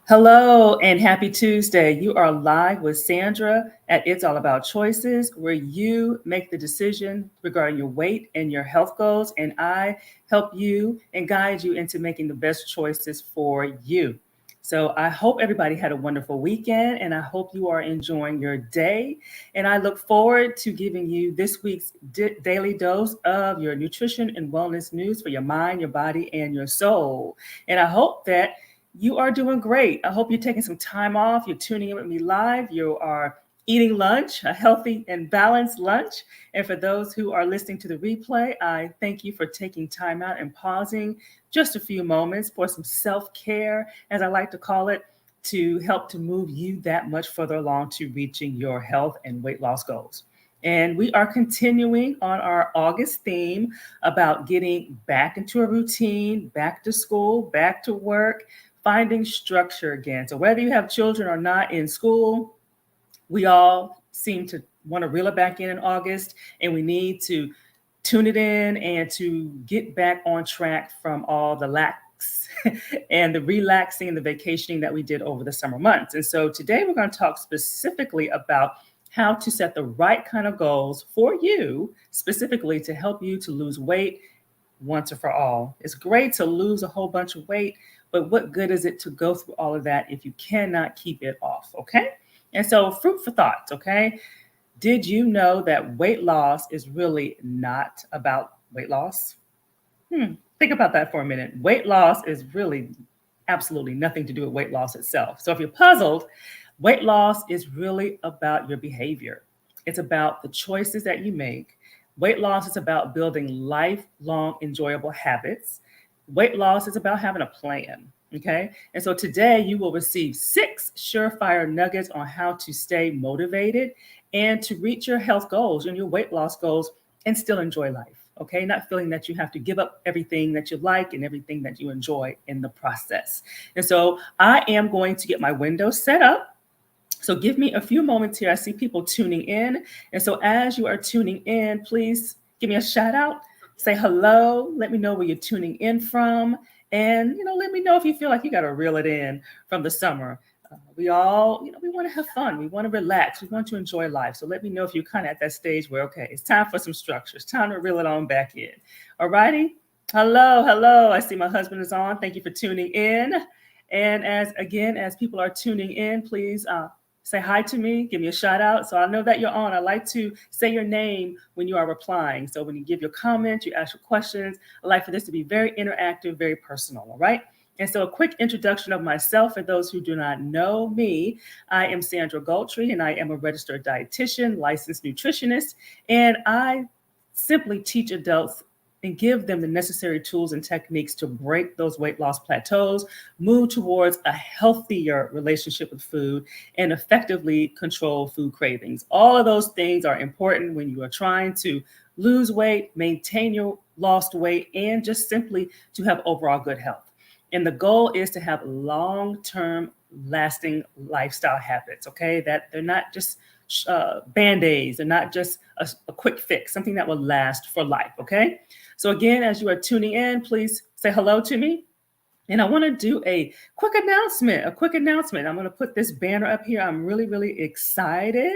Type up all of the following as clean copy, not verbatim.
Hello and happy Tuesday. You are live with Sandra at It's All About Choices, where you make the decision regarding your weight and your health goals, and I help you and guide you into making the best choices for you. So I hope everybody had a wonderful weekend, and I hope you are enjoying your day. And I look forward to giving you this week's daily dose of your nutrition and wellness news for your mind, your body, and your soul. And I hope that you are doing great. I hope you're taking some time off. You're tuning in with me live. You are eating lunch, a healthy and balanced lunch. And for those who are listening to the replay, I thank you for taking time out and pausing just a few moments for some self care, as I like to call it, to help to move you that much further along to reaching your health and weight loss goals. And we are continuing on our August theme about getting back into a routine, back to school, back to work, finding structure again. So whether you have children or not in school, we all seem to want to reel it back in August, and we need to tune it in and to get back on track from all the lax and the relaxing and the vacationing that we did over the summer months. And so today we're going to talk specifically about how to set the right kind of goals for you, specifically to help you to lose weight once and for all. It's great to lose a whole bunch of weight, but what good is it to go through all of that if you cannot keep it off? Okay. And so, fruit for thoughts. Okay. Did you know that weight loss is really not about weight loss? Think about that for a minute. Weight loss is really absolutely nothing to do with weight loss itself. So, if you're puzzled, weight loss is really about your behavior. It's about the choices that you make. Weight loss is about building lifelong enjoyable habits. Weight loss is about having a plan. Okay. And so today you will receive 6 surefire nuggets on how to stay motivated and to reach your health goals and your weight loss goals and still enjoy life. Okay. Not feeling that you have to give up everything that you like and everything that you enjoy in the process. And so I am going to get my window set up. So give me a few moments here. I see people tuning in. And so as you are tuning in, please give me a shout out. Say hello. Let me know where you're tuning in from. And, let me know if you feel like you got to reel it in from the summer. We all, we want to have fun. We want to relax. We want to enjoy life. So let me know if you're kind of at that stage where, okay, it's time for some structure. It's time to reel it on back in. All righty. Hello, hello. I see my husband is on. Thank you for tuning in. And as people are tuning in, please say hi to me, give me a shout out. So I know that you're on. I like to say your name when you are replying. So when you give your comments, you ask your questions, I like for this to be very interactive, very personal. All right. And so a quick introduction of myself for those who do not know me. I am Sandra Goldtree, and I am a registered dietitian, licensed nutritionist, and I simply teach adults and give them the necessary tools and techniques to break those weight loss plateaus, move towards a healthier relationship with food, and effectively control food cravings. All of those things are important when you are trying to lose weight, maintain your lost weight, and just simply to have overall good health. And the goal is to have long-term lasting lifestyle habits, okay? That they're not just band-aids, they're not just a quick fix, something that will last for life, okay? So again, as you are tuning in, please say hello to me. And I want to do a quick announcement. I'm going to put this banner up here. I'm really, really excited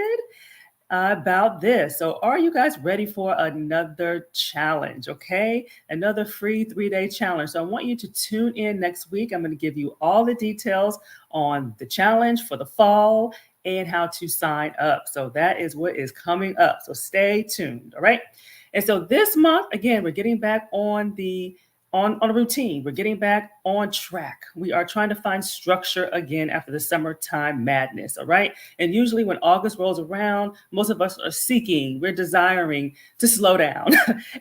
about this. So, are you guys ready for another challenge? Okay, another free 3-day challenge. So, I want you to tune in next week. I'm going to give you all the details on the challenge for the fall and how to sign up. So, that is what is coming up. So, stay tuned. All right. And so, this month, again, we're getting back on a routine. We're getting back on track. We are trying to find structure again after the summertime madness. All right. And usually when August rolls around, most of us are we're desiring to slow down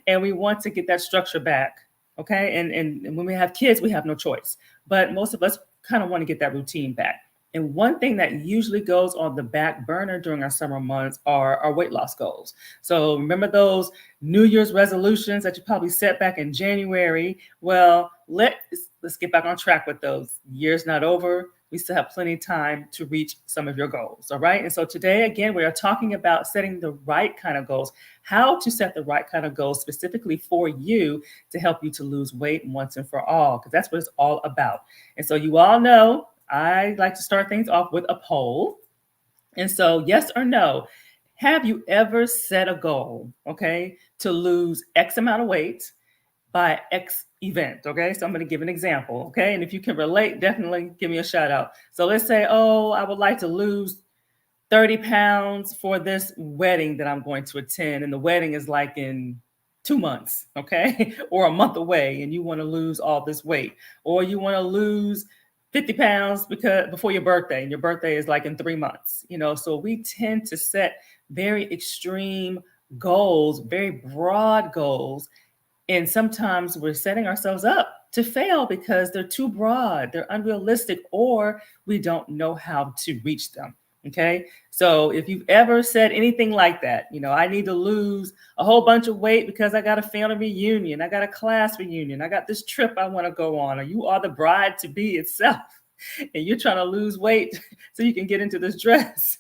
and we want to get that structure back. Okay. And when we have kids, we have no choice. But most of us kind of want to get that routine back. And one thing that usually goes on the back burner during our summer months are our weight loss goals. So remember those New Year's resolutions that you probably set back in January? Well, let's get back on track with those. Year's not over. We still have plenty of time to reach some of your goals. All right. And so today, again, we are talking about setting the right kind of goals, how to set the right kind of goals specifically for you to help you to lose weight once and for all, because that's what it's all about. And so you all know I like to start things off with a poll. And so, yes or no, have you ever set a goal, okay, to lose X amount of weight by X event? Okay, so I'm going to give an example. Okay, and if you can relate, definitely give me a shout out. So let's say, oh, I would like to lose 30 pounds for this wedding that I'm going to attend. And the wedding is like in 2 months, okay, or a month away, and you want to lose all this weight, or you want to lose 50 pounds because before your birthday, and your birthday is like in 3 months, So we tend to set very extreme goals, very broad goals. And sometimes we're setting ourselves up to fail because they're too broad, they're unrealistic, or we don't know how to reach them. Okay. So if you've ever said anything like that, I need to lose a whole bunch of weight because I got a family reunion, I got a class reunion, I got this trip I want to go on, or you are the bride to be itself and you're trying to lose weight so you can get into this dress.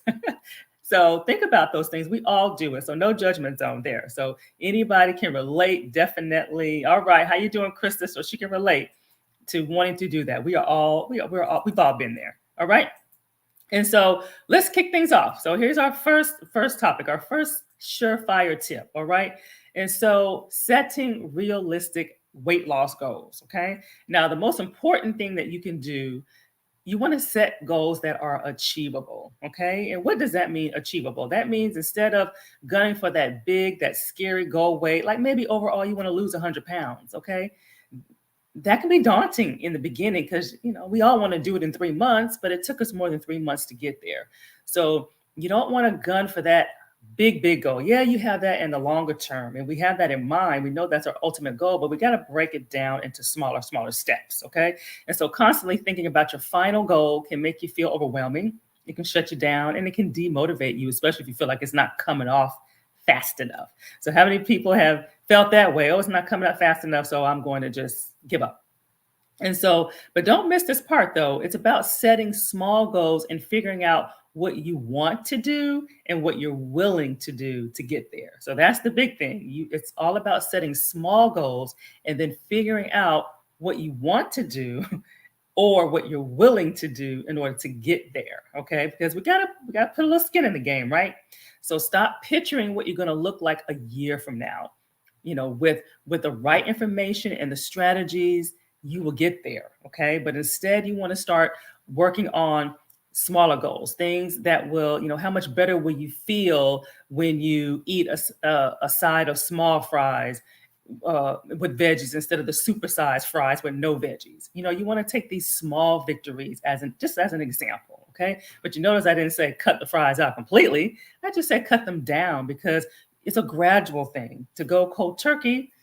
So think about those things. We all do it. So no judgment zone there. So anybody can relate, definitely. All right. How you doing, Krista? So she can relate to wanting to do that. We've all been there. All right. And so let's kick things off. So here's our first topic, our first surefire tip. All right. And so setting realistic weight loss goals. Okay. Now, the most important thing that you can do, you want to set goals that are achievable. Okay. And what does that mean, achievable? That means instead of gunning for that big, that scary goal weight, like maybe overall you want to lose 100 pounds. Okay. That can be daunting in the beginning because, we all want to do it in 3 months, but it took us more than 3 months to get there. So you don't want to gun for that big goal. Yeah, you have that in the longer term, and we have that in mind. We know that's our ultimate goal, but we got to break it down into smaller steps. Okay. And so constantly thinking about your final goal can make you feel overwhelming. It can shut you down and it can demotivate you, especially if you feel like it's not coming off fast enough. So how many people have felt that way? Oh, it's not coming up fast enough, so I'm going to just give up. And so, but don't miss this part though. It's about setting small goals and figuring out what you want to do and what you're willing to do to get there. So that's the big thing. It's all about setting small goals and then figuring out what you want to do or what you're willing to do in order to get there. Okay. Because we gotta put a little skin in the game, right? So stop picturing what you're going to look like a year from now. With the right information and the strategies, you will get there. Okay. But instead, you want to start working on smaller goals, things that will, how much better will you feel when you eat a side of small fries with veggies instead of the supersized fries with no veggies. You want to take these small victories just as an example. Okay. But you notice I didn't say cut the fries out completely. I just said cut them down because it's a gradual thing. To go cold turkey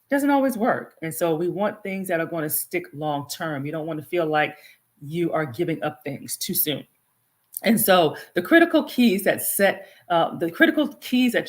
doesn't always work. And so we want things that are going to stick long term. You don't want to feel like you are giving up things too soon. And so the critical keys that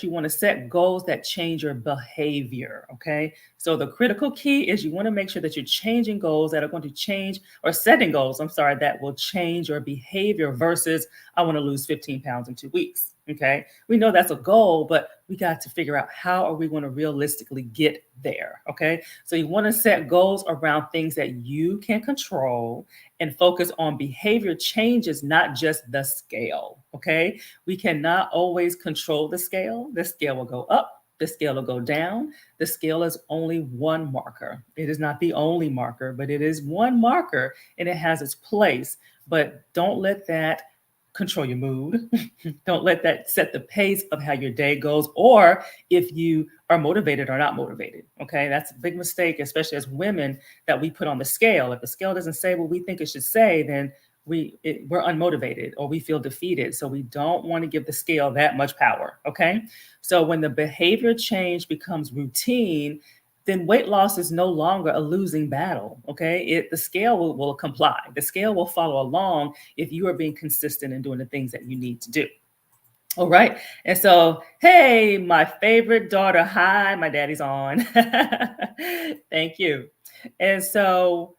you want to set goals that change your behavior. Okay. So the critical key is you want to make sure that you're changing goals that are going to change, or setting goals, that will change your behavior versus I want to lose 15 pounds in 2 weeks. Okay. We know that's a goal, but we got to figure out how are we going to realistically get there. Okay. So you want to set goals around things that you can control and focus on behavior changes, not just the scale. Okay. We cannot always control the scale. The scale will go up. The scale will go down. The scale is only one marker. It is not the only marker, but it is one marker and it has its place. But don't let that control your mood. Don't let that set the pace of how your day goes, or if you are motivated or not motivated. Okay. That's a big mistake, especially as women, that we put on the scale. If the scale doesn't say what we think it should say, then we're unmotivated or we feel defeated. So we don't want to give the scale that much power. Okay. So when the behavior change becomes routine, then weight loss is no longer a losing battle. Okay. The scale will comply. The scale will follow along if you are being consistent and doing the things that you need to do. All right. And so, hey, my favorite daughter. Hi, my daddy's on. Thank you. And so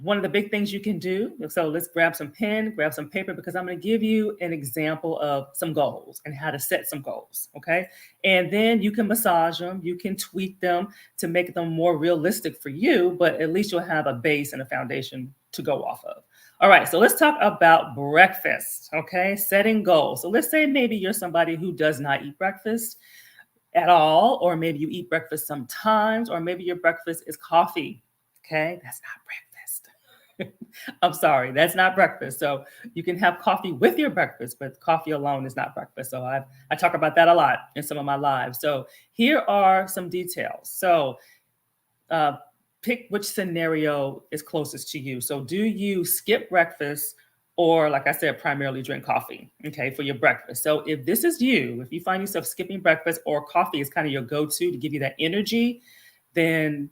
one of the big things you can do, so let's grab some pen, grab some paper, because I'm going to give you an example of some goals and how to set some goals. Okay. And then you can massage them, you can tweak them to make them more realistic for you, but at least you'll have a base and a foundation to go off of. All right, so let's talk about breakfast, okay? Setting goals. So let's say maybe you're somebody who does not eat breakfast at all, or maybe you eat breakfast sometimes, or maybe your breakfast is coffee, okay? That's not breakfast. I'm sorry, that's not breakfast. So you can have coffee with your breakfast, but coffee alone is not breakfast. So I talk about that a lot in some of my lives. So here are some details. So uh, pick which scenario is closest to you. So, do you skip breakfast or, like I said, primarily drink coffee, okay, for your breakfast? So, if this is you, if you find yourself skipping breakfast or coffee is kind of your go to give you that energy, then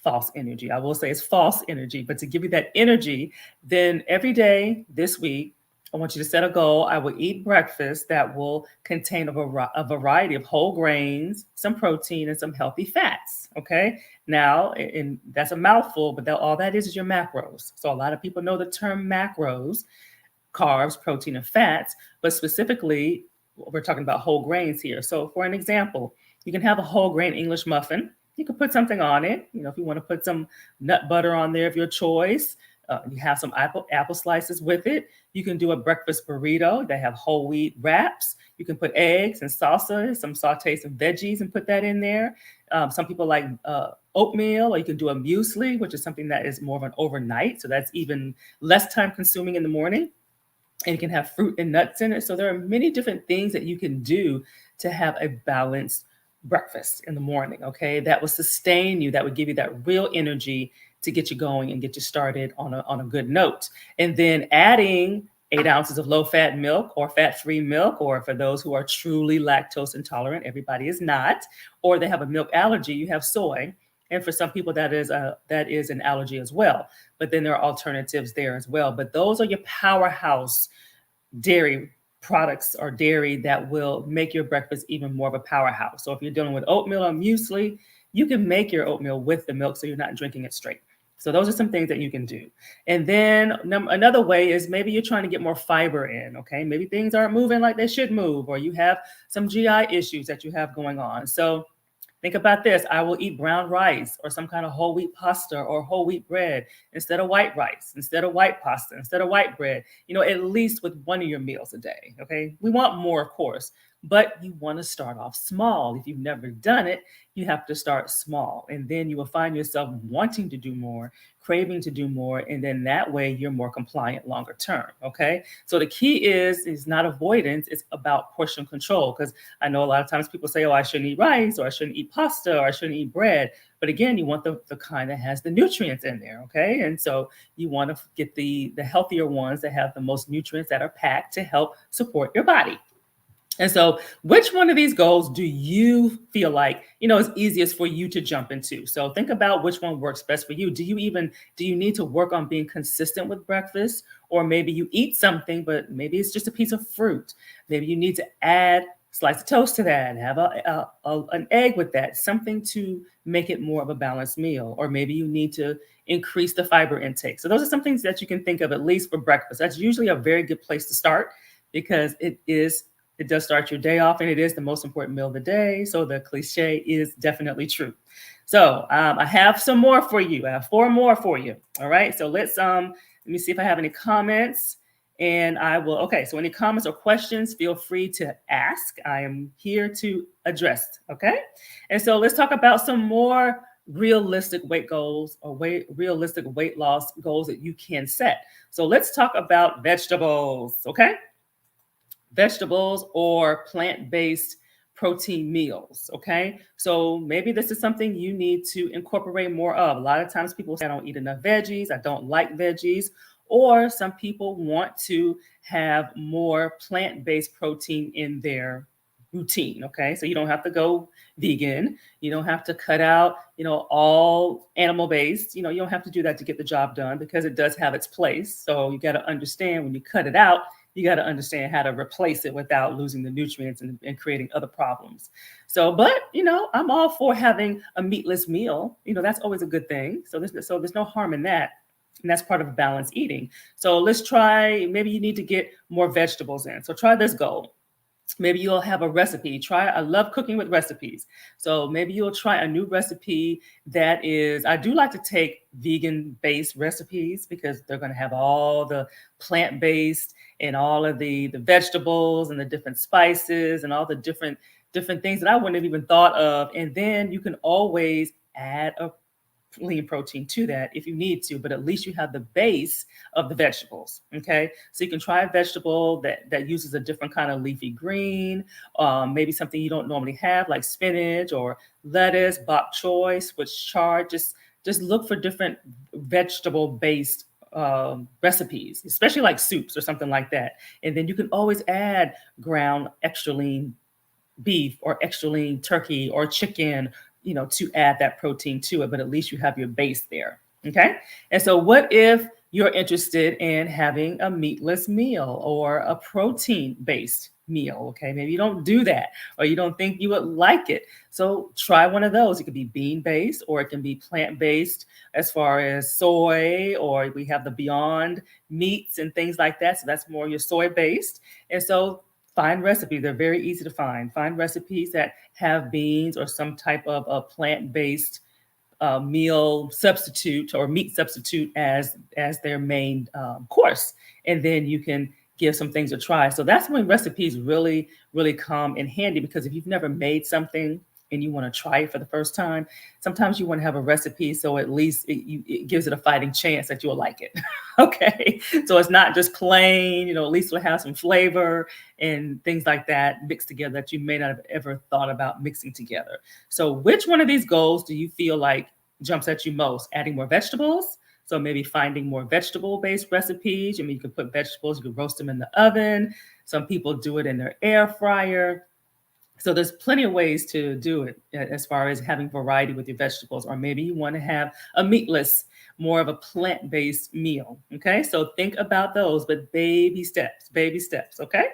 false energy. I will say it's false energy, but to give you that energy, then every day this week, I want you to set a goal. I will eat breakfast that will contain a variety of whole grains, some protein, and some healthy fats. Okay. Now, and that's a mouthful, but all that is your macros. So a lot of people know the term macros, carbs, protein, and fats, but specifically, we're talking about whole grains here. So for an example, you can have a whole grain English muffin. You can put something on it. You know, if you want to put some nut butter on there of your choice, you have some apple slices with it. You can do a breakfast burrito. They have whole wheat wraps. You can put eggs and salsa, some sauteed some veggies and put that in there. Some people like oatmeal, or you can do a muesli, which is something that is more of an overnight. So that's even less time consuming in the morning. And you can have fruit and nuts in it. So there are many different things that you can do to have a balanced breakfast in the morning, okay? That will sustain you, that would give you that real energy to get you going and get you started on a good note. And then adding 8 ounces of low-fat milk or fat-free milk, or for those who are truly lactose intolerant, everybody is not, or they have a milk allergy, you have soy. And for some people, that is an allergy as well. But then there are alternatives there as well. But those are your powerhouse dairy products or dairy that will make your breakfast even more of a powerhouse. So if you're dealing with oatmeal or muesli, you can make your oatmeal with the milk so you're not drinking it straight. So those are some things that you can do. And then another way is maybe you're trying to get more fiber in, okay? Maybe things aren't moving like they should move, or you have some GI issues that you have going on. So think about this. I will eat brown rice or some kind of whole wheat pasta or whole wheat bread instead of white rice, instead of white pasta, instead of white bread, at least with one of your meals a day. Okay. We want more, of course, but you want to start off small. If you've never done it, you have to start small. And then you will find yourself wanting to do more, craving to do more. And then that way you're more compliant longer term. Okay. So the key is not avoidance, it's about portion control. Because I know a lot of times people say, oh, I shouldn't eat rice, or I shouldn't eat pasta, or I shouldn't eat bread. But again, you want the kind that has the nutrients in there. Okay. And so you want to get the healthier ones that have the most nutrients that are packed to help support your body. And so, which one of these goals do you feel like, is easiest for you to jump into? So think about which one works best for you. Do you need to work on being consistent with breakfast? Or maybe you eat something, but maybe it's just a piece of fruit. Maybe you need to add slice of toast to that, have an egg with that, something to make it more of a balanced meal. Or maybe you need to increase the fiber intake. So those are some things that you can think of, at least for breakfast. That's usually a very good place to start, because it does start your day off, and it is the most important meal of the day. So the cliche is definitely true. So I have some more for you. I have 4 more for you. All right. So let me see if I have any comments, and I will. Okay. So any comments or questions, feel free to ask. I am here to address. Okay. And so let's talk about some more realistic weight goals or realistic weight loss goals that you can set. So let's talk about vegetables. Okay. Vegetables or plant-based protein meals. Okay. So maybe this is something you need to incorporate more of. A lot of times people say, I don't eat enough veggies, I don't like veggies, or some people want to have more plant-based protein in their routine. Okay. So you don't have to go vegan. You don't have to cut out, all animal-based. You don't have to do that to get the job done, because it does have its place. So you got to understand, when you cut it out, you got to understand how to replace it without losing the nutrients and creating other problems. So, but, I'm all for having a meatless meal. That's always a good thing. So there's no harm in that. And that's part of balanced eating. So let's try, maybe you need to get more vegetables in. So try this goal. Maybe you'll have a recipe. I love cooking with recipes. So maybe you'll try a new recipe that is, I do like to take vegan based recipes because they're going to have all the plant based and all of the vegetables and the different spices and all the different things that I wouldn't have even thought of. And then you can always add a lean protein to that if you need to, but at least you have the base of the vegetables. Okay, so you can try a vegetable that uses a different kind of leafy green, maybe something you don't normally have, like spinach or lettuce, bok choy, Swiss chard. Just look for different vegetable based recipes, especially like soups or something like that. And then you can always add ground extra lean beef or extra lean turkey or chicken, to add that protein to it, but at least you have your base there. Okay. And so, what if you're interested in having a meatless meal or a protein based meal? Okay. Maybe you don't do that or you don't think you would like it. So, try one of those. It could be bean based or it can be plant based as far as soy, or we have the Beyond meats and things like that. So, that's more your soy based. And so, find recipes. They're very easy to find. Find recipes that have beans or some type of a plant-based meal substitute or meat substitute as their main course, and then you can give some things a try. So that's when recipes really really come in handy, because if you've never made something and you want to try it for the first time, sometimes you want to have a recipe so at least it gives it a fighting chance that you'll like it. Okay, so it's not just plain, at least it'll have some flavor and things like that mixed together that you may not have ever thought about mixing together. So which one of these goals do you feel like jumps at you most? Adding more vegetables? So maybe finding more vegetable-based recipes. I mean, you can put vegetables, you can roast them in the oven. Some people do it in their air fryer. So there's plenty of ways to do it as far as having variety with your vegetables, or maybe you want to have a meatless, more of a plant-based meal. Okay, so think about those, but baby steps, baby steps. Okay,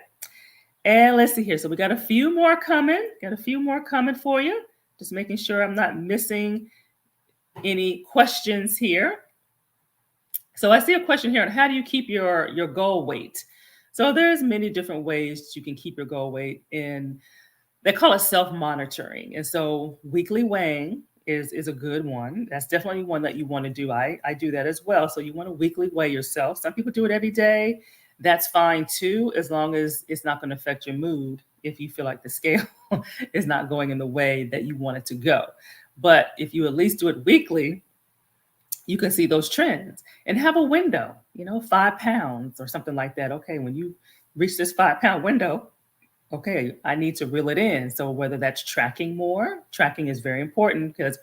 and let's see here. So we got a few more coming. Got a few more coming for you. Just making sure I'm not missing any questions here. So I see a question here on how do you keep your goal weight? So there's many different ways you can keep your goal weight in. They call it self-monitoring. And so weekly weighing is a good one. That's definitely one that you want to do. I do that as well. So you want to weekly weigh yourself. Some people do it every day. That's fine too, as long as it's not going to affect your mood if you feel like the scale is not going in the way that you want it to go. But if you at least do it weekly, you can see those trends and have a window, 5 pounds or something like that. Okay, when you reach this 5 pound window, okay, I need to reel it in. So whether that's tracking more, tracking is very important because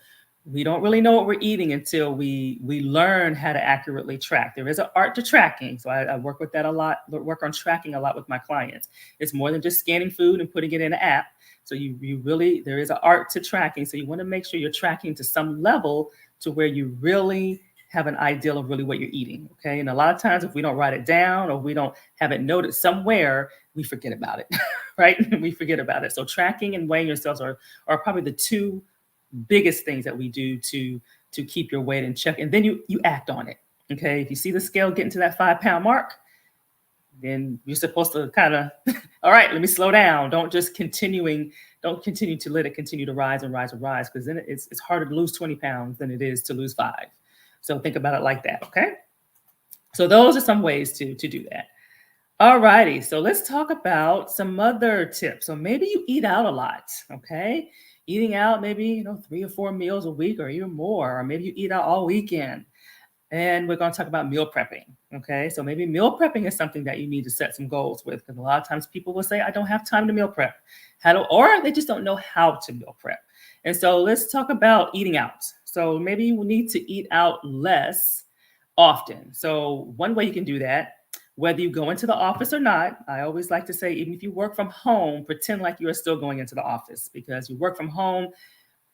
we don't really know what we're eating until we learn how to accurately track. There is an art to tracking. So I work with that a lot, work on tracking a lot with my clients. It's more than just scanning food and putting it in an app. So you really, there is an art to tracking. So you want to make sure you're tracking to some level to where you really have an ideal of really what you're eating. Okay. And a lot of times if we don't write it down or we don't have it noted somewhere, we forget about it, right? We forget about it. So tracking and weighing yourselves are probably the two biggest things that we do to keep your weight in check. And then you act on it. Okay. If you see the scale getting to that 5 pound mark, then you're supposed to kind of, all right, let me slow down. Don't continue to let it continue to rise and rise and rise, because then it's harder to lose 20 pounds than it is to lose 5. So think about it like that. Okay. So those are some ways to do that. All righty. So let's talk about some other tips. So maybe you eat out a lot. Okay. Eating out, maybe, 3 or 4 meals a week or even more, or maybe you eat out all weekend. And we're going to talk about meal prepping. Okay. So maybe meal prepping is something that you need to set some goals with, because a lot of times people will say, I don't have time to meal prep. Or they just don't know how to meal prep. And so let's talk about eating out. So maybe you need to eat out less often. So one way you can do that, whether you go into the office or not, I always like to say, even if you work from home, pretend like you are still going into the office, because you work from home,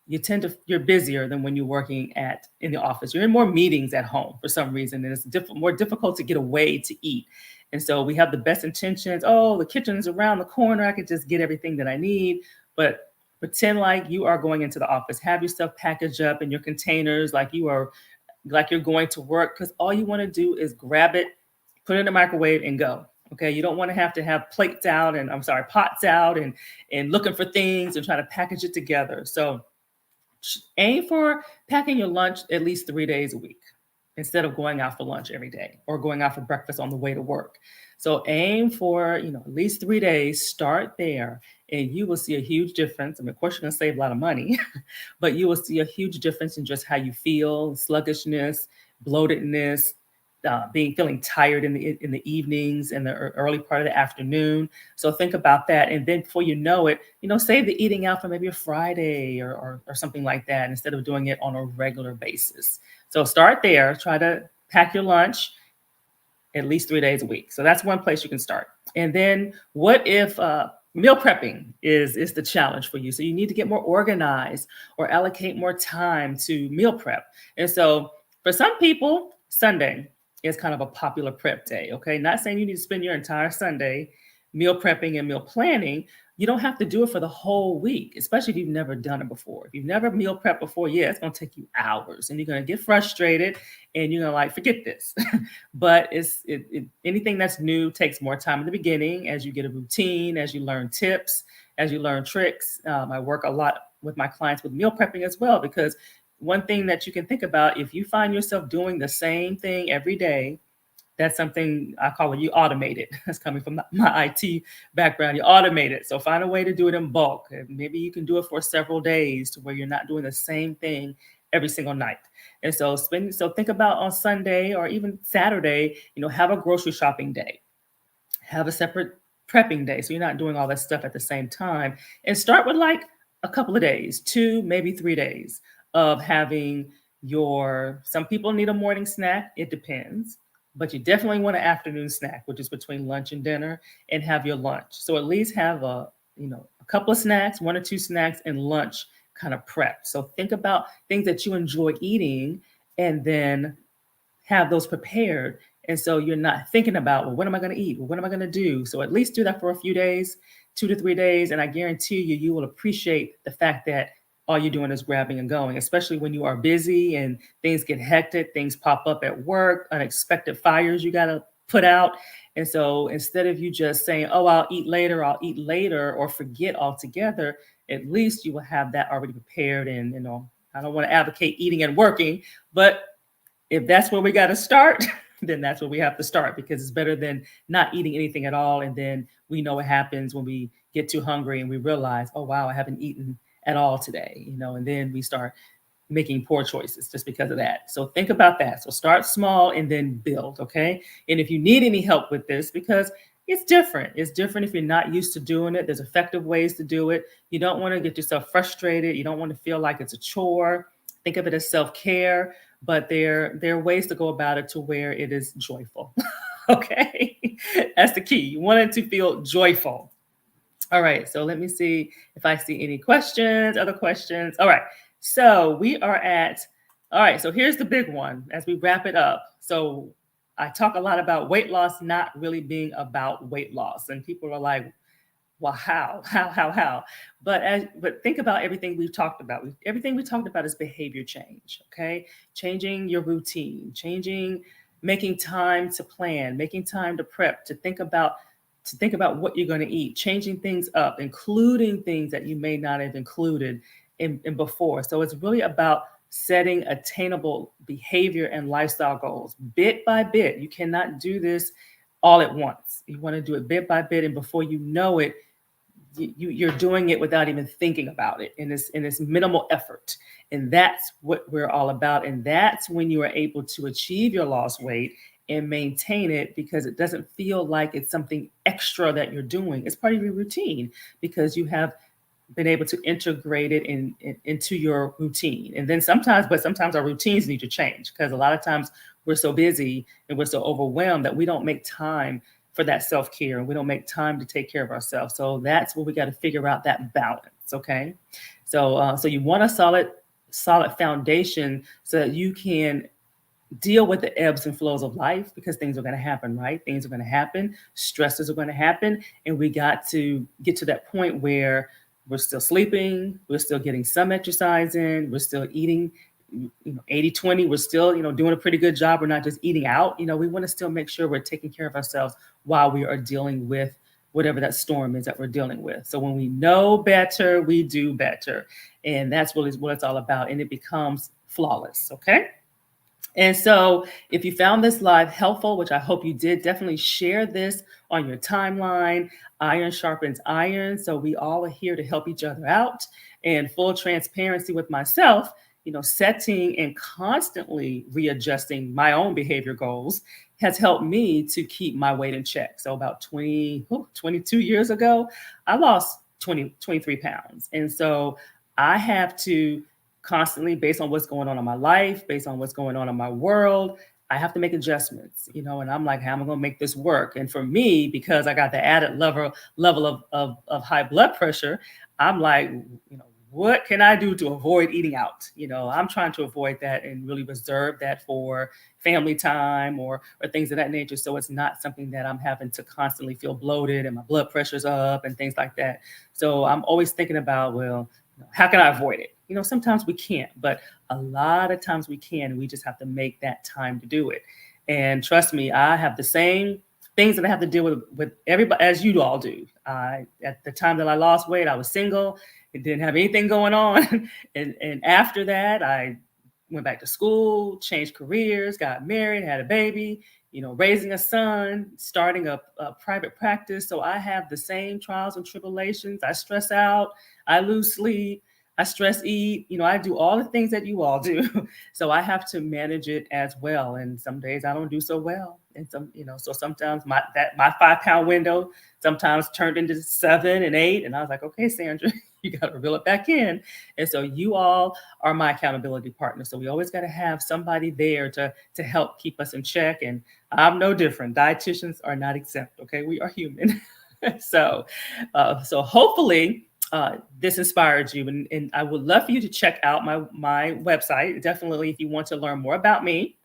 you're busier than when you're working in the office. You're in more meetings at home for some reason, and it's more difficult to get away to eat. And so we have the best intentions. Oh, the kitchen is around the corner. I could just get everything that I need. But pretend like you are going into the office. Have your stuff packaged up in your containers like you're going to work, because all you want to do is grab it, put it in the microwave and go. Okay, you don't want to have plates out and pots out and looking for things and trying to package it together. So aim for packing your lunch at least 3 days a week instead of going out for lunch every day or going out for breakfast on the way to work. So aim for, at least 3 days, start there, and you will see a huge difference. I mean, of course, you're going to save a lot of money, but you will see a huge difference in just how you feel, sluggishness, bloatedness, feeling tired in the evenings and the early part of the afternoon. So think about that, and then before you know it, save the eating out for maybe a Friday or something like that instead of doing it on a regular basis. So start there. Try to pack your lunch at least 3 days a week. So that's one place you can start. And then what if meal prepping is the challenge for you? So you need to get more organized or allocate more time to meal prep. And so for some people, Sunday is kind of a popular prep day. Okay, not saying you need to spend your entire Sunday meal prepping and meal planning. You don't have to do it for the whole week, especially if you've never done it before. If you've never meal prepped before, yeah, it's going to take you hours and you're going to get frustrated and you're going to like, forget this. But anything that's new takes more time in the beginning as you get a routine, as you learn tips, as you learn tricks. I work a lot with my clients with meal prepping as well, because one thing that you can think about, if you find yourself doing the same thing every day, that's something I call it, you automate it. That's coming from my IT background. You automate it. So find a way to do it in bulk. Maybe you can do it for several days to where you're not doing the same thing every single night. And so think about on Sunday or even Saturday, have a grocery shopping day. Have a separate prepping day so you're not doing all that stuff at the same time. And start with like a couple of days, 2, maybe 3 days of having some people need a morning snack. It depends. But you definitely want an afternoon snack, which is between lunch and dinner, and have your lunch. So at least have a couple of snacks, 1 or 2 snacks, and lunch kind of prepped. So think about things that you enjoy eating and then have those prepared. And so you're not thinking about, well, what am I going to eat? Well, what am I going to do? So at least do that for a few days, 2 to 3 days. And I guarantee you will appreciate the fact that all you're doing is grabbing and going, especially when you are busy and things get hectic, things pop up at work, unexpected fires you got to put out. And so instead of you just saying, oh, I'll eat later, or forget altogether, at least you will have that already prepared. And, I don't want to advocate eating and working, but if that's where we got to start, then that's where we have to start, because it's better than not eating anything at all. And then we know what happens when we get too hungry and we realize, oh, wow, I haven't eaten at all today, and then we start making poor choices just because of that. So think about that. So start small and then build, okay? And if you need any help with this, because it's different if you're not used to doing it, there's effective ways to do it. You don't want to get yourself frustrated. You don't want to feel like it's a chore. Think of it as self-care, but there are ways to go about it to where it is joyful. Okay, that's the key. You want it to feel joyful. All right, so let me see if I see any other questions. All right, so so here's the big one as we wrap it up. So I talk a lot about weight loss not really being about weight loss. And people are like, well, how? But think about everything we've talked about. Everything we talked about is behavior change, okay? Changing your routine, making time to plan, making time to prep, to think about what you're going to eat, changing things up, including things that you may not have included in before. So it's really about setting attainable behavior and lifestyle goals bit by bit. You cannot do this all at once. You want to do it bit by bit, and before you know it, you're doing it without even thinking about it in this minimal effort. And that's what we're all about. And that's when you are able to achieve your lost weight and maintain it, because it doesn't feel like it's something extra that you're doing. It's part of your routine because you have been able to integrate it into your routine. And then sometimes our routines need to change, because a lot of times we're so busy and we're so overwhelmed that we don't make time for that self-care, and we don't make time to take care of ourselves. So that's where we got to figure out that balance. Okay. So you want a solid foundation so that you can deal with the ebbs and flows of life, because things are going to happen, right? Things are going to happen. Stresses are going to happen. And we got to get to that point where we're still sleeping. We're still getting some exercise in. We're still eating 80-20, we're still, doing a pretty good job. We're not just eating out. We want to still make sure we're taking care of ourselves while we are dealing with whatever that storm is that we're dealing with. So when we know better, we do better. And that's what it's all about. And it becomes flawless. Okay. And so if you found this live helpful, which I hope you did, definitely share this on your timeline. Iron sharpens iron. So we all are here to help each other out. And full transparency with myself, setting and constantly readjusting my own behavior goals has helped me to keep my weight in check. So about 22 years ago, I lost 23 pounds. And so I have to constantly, based on what's going on in my life, based on what's going on in my world, I have to make adjustments, and I'm like, how am I going to make this work? And for me, because I got the added level of high blood pressure, I'm like, what can I do to avoid eating out? I'm trying to avoid that and really reserve that for family time or things of that nature. So it's not something that I'm having to constantly feel bloated and my blood pressure's up and things like that. So I'm always thinking about, well, how can I avoid it? Sometimes we can't, but a lot of times we can. And we just have to make that time to do it. And trust me, I have the same things that I have to deal with everybody, as you all do. At the time that I lost weight, I was single. It didn't have anything going on. And after that, I went back to school, changed careers, got married, had a baby, raising a son, starting a private practice. So I have the same trials and tribulations. I stress out, I lose sleep, I stress eat, I do all the things that you all do. So I have to manage it as well. And some days I don't do so well. And so sometimes my 5-pound window sometimes turned into 7 and 8. And I was like, okay, Sandra, you got to reel it back in. And so you all are my accountability partner. So we always got to have somebody there to help keep us in check. And I'm no different. Dietitians are not exempt. Okay. We are human. So hopefully, this inspired you, and I would love for you to check out my website. Definitely, if you want to learn more about me,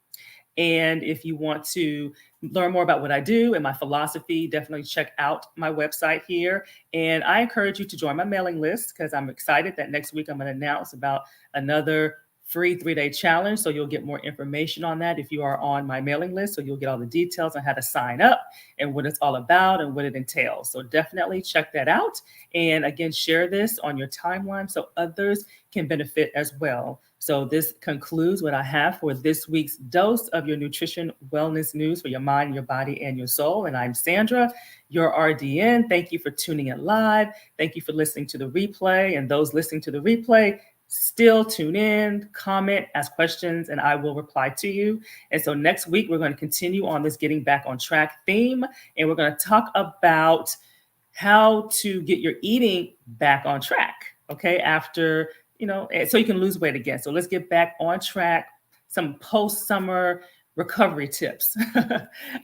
and if you want to learn more about what I do and my philosophy, definitely check out my website here. And I encourage you to join my mailing list because I'm excited that next week I'm going to announce about another free 3-day challenge. So you'll get more information on that if you are on my mailing list. So you'll get all the details on how to sign up and what it's all about and what it entails. So definitely check that out. And again, share this on your timeline so others can benefit as well. So this concludes what I have for this week's dose of your nutrition wellness news for your mind, your body, and your soul. And I'm Sandra, your RDN. Thank you for tuning in live. Thank you for listening to the replay. And those listening to the replay, still tune in, comment, ask questions, and I will reply to you. And so next week, we're going to continue on this getting back on track theme. And we're going to talk about how to get your eating back on track. Okay. After, so you can lose weight again. So let's get back on track. Some post-summer recovery tips.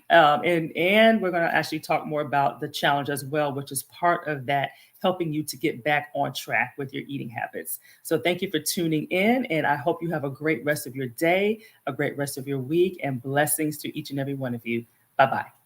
And we're going to actually talk more about the challenge as well, which is part of that, helping you to get back on track with your eating habits. So thank you for tuning in, and I hope you have a great rest of your day, a great rest of your week, and blessings to each and every one of you. Bye-bye.